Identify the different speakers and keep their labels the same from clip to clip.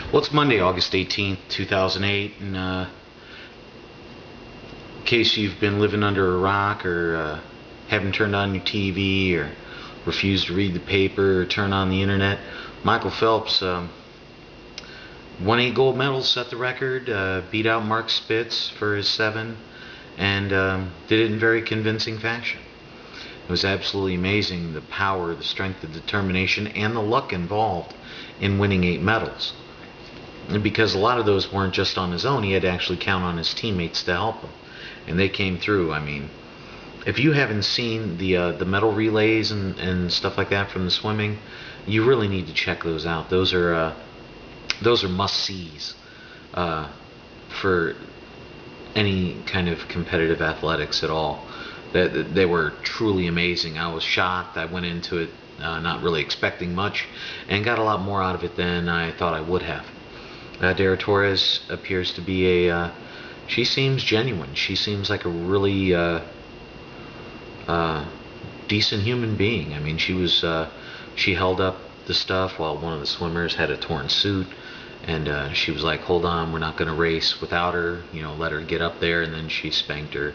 Speaker 1: Well, it's Monday, August 18th, 2008, and in case you've been living under a rock or haven't turned on your TV or refused to read the paper or turn on the internet, Michael Phelps won 8 gold medals, set the record, beat out Mark Spitz for his 7, and did it in very convincing fashion. It was absolutely amazing, the power, the strength, the determination, and the luck involved in winning 8 medals. And because a lot of those weren't just on his own, he had to actually count on his teammates to help him. And they came through. I mean, if you haven't seen the medal relays and stuff like that from the swimming, you really need to check those out. Those are must-sees for any kind of competitive athletics at all. They were truly amazing. I was shocked. I went into it not really expecting much and got a lot more out of it than I thought I would have. Torres appears to be she seems genuine. She seems like a really decent human being. I mean, she held up the stuff while one of the swimmers had a torn suit, and she was like, hold on, we're not going to race without her, let her get up there. And then she spanked her,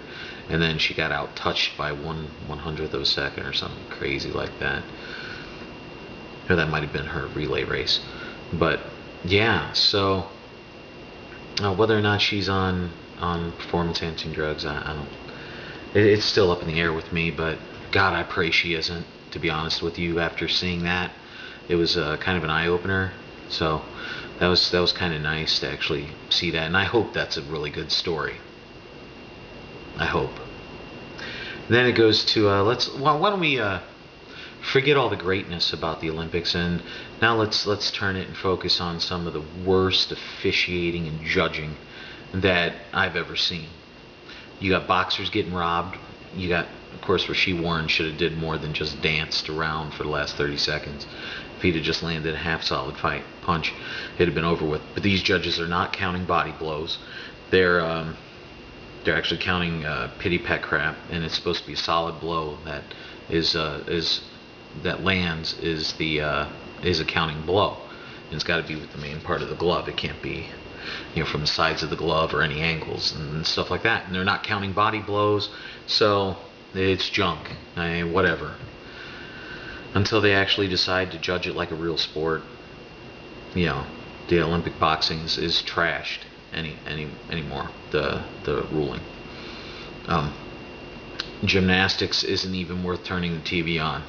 Speaker 1: and then she got out touched by 1/100th of a second or something crazy like that. Or that might have been her relay race. But yeah, so whether or not she's on performance-enhancing drugs, I don't. It's still up in the air with me, but God, I pray she isn't. To be honest with you, after seeing that, it was kind of an eye-opener. So that was kind of nice to actually see that, and I hope that's a really good story. I hope. And then it goes to why don't we forget all the greatness about the Olympics, and now let's turn it and focus on some of the worst officiating and judging that I've ever seen. You got boxers getting robbed. You got, of course, Rasheed Warren should have did more than just danced around for the last 30 seconds. If he'd have just landed a half-solid punch, it'd have been over with. But these judges are not counting body blows. They're actually counting pity pet crap, and it's supposed to be a solid blow that that lands is a counting blow, and it's got to be with the main part of the glove. It can't be from the sides of the glove or any angles and stuff like that. And they're not counting body blows, so it's junk. Whatever, until they actually decide to judge it like a real sport. The Olympic boxing is trashed anymore. The ruling. Gymnastics isn't even worth turning the TV on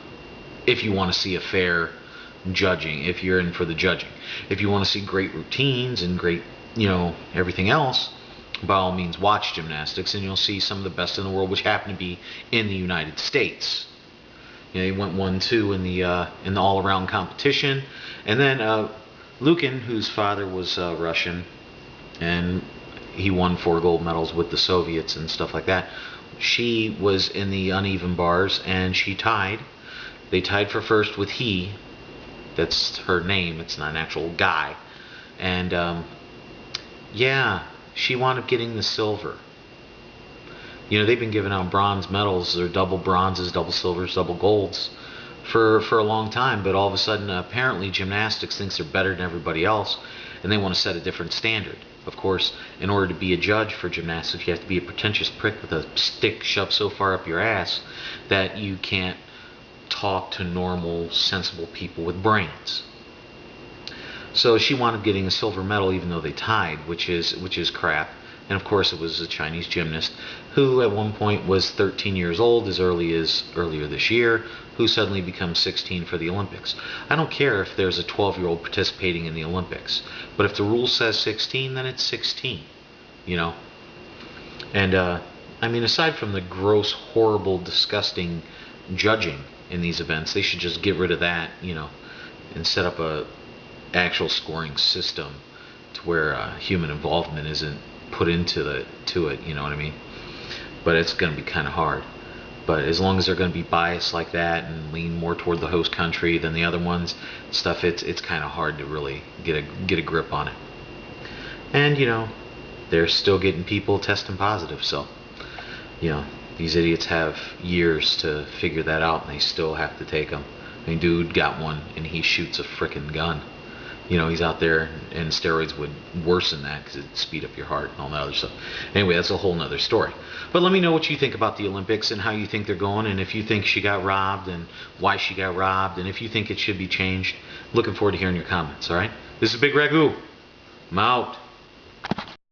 Speaker 1: if you want to see a fair judging, if you're in for the judging. If you want to see great routines and great, everything else, by all means watch gymnastics, and you'll see some of the best in the world, which happen to be in the United States. He went 1-2 in the all-around competition, and then Liukin, whose father was Russian, and he won 4 gold medals with the Soviets and stuff like that. She was in the uneven bars, and she tied. They tied for first with he. That's her name. It's not an actual guy. And yeah, she wound up getting the silver. They've been giving out bronze medals, or double bronzes, double silvers, double golds for a long time. But all of a sudden, apparently gymnastics thinks they're better than everybody else, and they want to set a different standard. Of course, in order to be a judge for gymnastics, you have to be a pretentious prick with a stick shoved so far up your ass that you can't talk to normal, sensible people with brains. So she wound up getting a silver medal, even though they tied, which is crap. And of course, it was a Chinese gymnast who at one point was 13 years old, as early as earlier this year, who suddenly becomes 16 for the Olympics. I don't care if there's a 12-year-old participating in the Olympics, but if the rule says 16, then it's 16. And I mean, aside from the gross, horrible, disgusting judging in these events, they should just get rid of that, and set up a actual scoring system to where human involvement isn't put into it. You know what I mean? But it's going to be kind of hard. But as long as they're going to be biased like that and lean more toward the host country than the other ones, stuff, it's kind of hard to really get a grip on it. And they're still getting people testing positive, so these idiots have years to figure that out, and they still have to take them. I mean, dude got one, and he shoots a frickin' gun. he's out there, and steroids would worsen that because it'd speed up your heart and all that other stuff. Anyway, that's a whole nother story. But let me know what you think about the Olympics and how you think they're going, and if you think she got robbed and why she got robbed, and if you think it should be changed. Looking forward to hearing your comments, all right? This is Bigragu. I'm out.